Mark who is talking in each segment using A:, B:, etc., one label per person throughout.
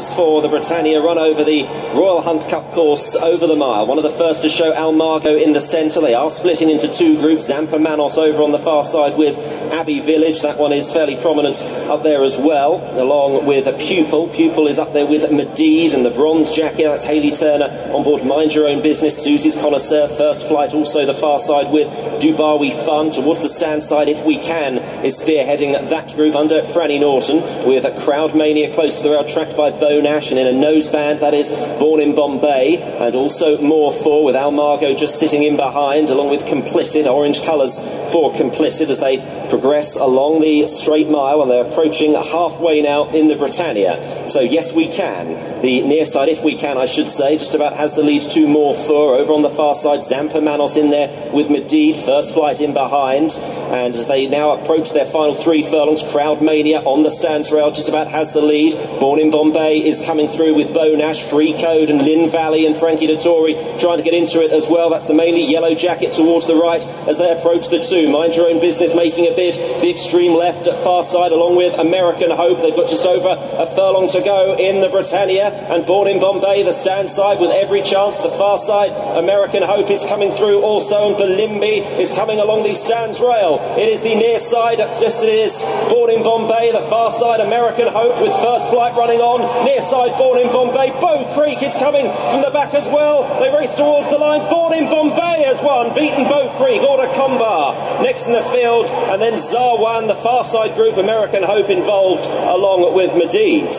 A: horses for the Britannia run over the Royal Hunt Cup course over the mile. One of the first to show Almago in the centre. They are splitting into two groups. Zampa Manos over on the far side with Abbey Village. That one is fairly prominent up there as well, along with a Pupil. Pupil is up there with Medid and the bronze jacket. That's Hayley Turner on board Mind Your Own Business. Susie's Connoisseur, First Flight, also the far side with Dubawi Fun. Towards the stand side, If We Can, is spearheading that group under Franny Norton, with Crowd Mania close to the rail, tracked by Bonash, and in a noseband that is Born in Bombay, and also More 4 with Almago just sitting in behind, along with Complicit. Orange colours for Complicit as they progress along the straight mile, and they're approaching halfway now in the Britannia. So Yes We Can, the near side, If We Can I should say, just about has the lead to More 4. Over on the far side, Zampa Manos in there with Medid, First Flight in behind, and as they now approach their final 3 furlongs, Crowd Mania on the stands rail just about has the lead. Born in Bombay is coming through with Bonash, Free Code and Lynn Valley, and Frankie Dettori trying to get into it as well. That's the mainly Yellow Jacket towards the right as they approach the 2. Mind Your Own Business making a bid, the extreme left at far side, along with American Hope. They've got just over a furlong to go in the Britannia, and Born in Bombay the stand side with every chance. The far side, American Hope is coming through also, and Balimbi is coming along the stands rail. It is the near side, just it is Born in Bombay, the far side, American Hope with First Flight running on. Near side, Born in Bombay. Bow Creek is coming from the back as well. They race towards the line. Born in Bombay has won, beaten Bow Creek. Order Combar next in the field, and then Zarwan, the far side group, American Hope involved along with Medid.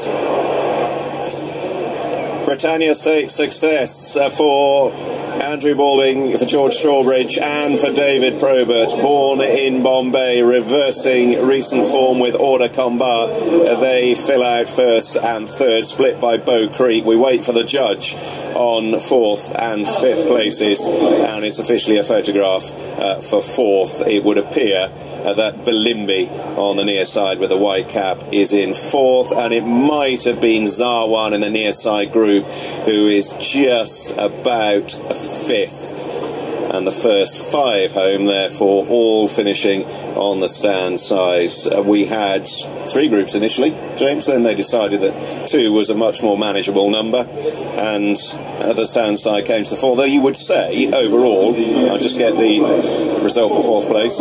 B: Britannia Stake success for Andrew Balding, for George Strawbridge and for David Probert. Born in Bombay, reversing recent form with Order Combat. They fill out first and third, split by Bow Creek. We wait for the judge on 4th and 5th places, and it's officially a photograph for 4th. It would appear that Balimbi on the near side with the white cap is in 4th, and it might have been Zarwan in the near side group who is just about 5th. And the first 5 home, therefore, all finishing on the stand side. We had 3 groups initially, James, then they decided that 2 was a much more manageable number, and the stand side came to the 4. Though you would say, overall, I'll just get the result for 4th place.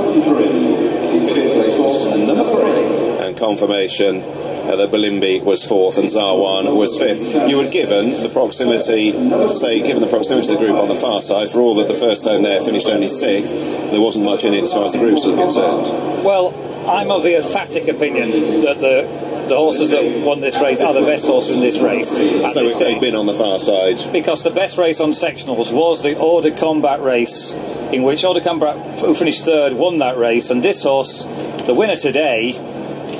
B: And number 3. And confirmation that Balimbi was 4th and Zarwan was 5th. You had given the proximity, given the proximity of the group on the far side, for all that the first home there finished only 6th, there wasn't much in it as far as the groups were concerned.
C: Well, I'm of the emphatic opinion that the horses that won this race are the best horses in this race.
B: So if they'd been on the far side? Because
C: the best race on sectionals was the Order Combat race, in which Order Combat, who finished 3rd, won that race, and this horse, the winner today,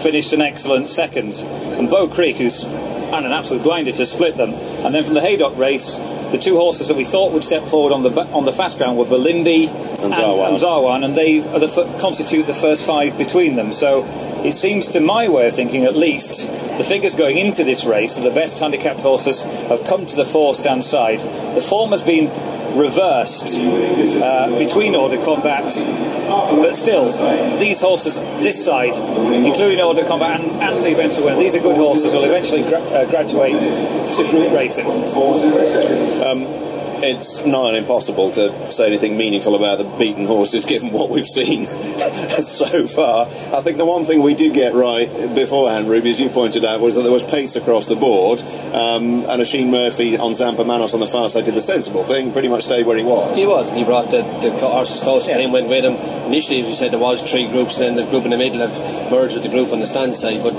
C: finished an excellent 2nd. And Bow Creek, who's an absolute blinder to split them. And then from the Haydock race, the 2 horses that we thought would step forward on the fast ground were Balimbi and Zarwan, and they are constitute the first 5 between them. So it seems, to my way of thinking at least, the figures going into this race, the best handicapped horses have come to the 4 stand side. The form has been reversed between Order Combat, but still, these horses this side, including Order Combat and the eventual winner, these are good horses who will eventually graduate to group racing.
B: It's nigh impossible to say anything meaningful about the beaten horses given what we've seen so far. I think the one thing we did get right beforehand, Ruby, as you pointed out, was that there was pace across the board, and Oisin Murphy on Zampa Manos on the far side did the sensible thing, pretty much stayed where he was.
D: He was, and he brought the horses close to him, went with him. Initially, as you said, there was 3 groups, then the group in the middle have merged with the group on the stand side, but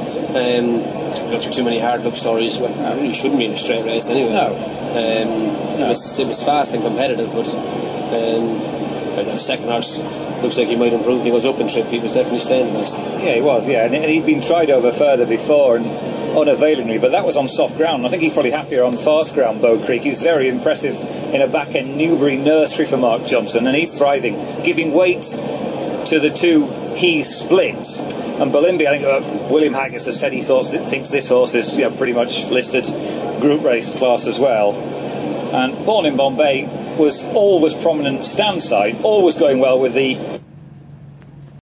D: after too many hard look stories, well, it really shouldn't be in a straight race anyway.
C: No.
D: It was fast and competitive, but the second horse looks like he might improve. He was up in trip, he was definitely staying last.
C: Yeah, he was, and he'd been tried over further before and unavailingly, but that was on soft ground. I think he's probably happier on fast ground, Bow Creek. He's very impressive in a back-end Newbury nursery for Mark Johnson, and he's thriving, giving weight to the 2 he split. And Balimbi, I think William Haggis has said he thinks this horse is pretty much listed group race class as well. And Born in Bombay was always prominent stand side, always going well with the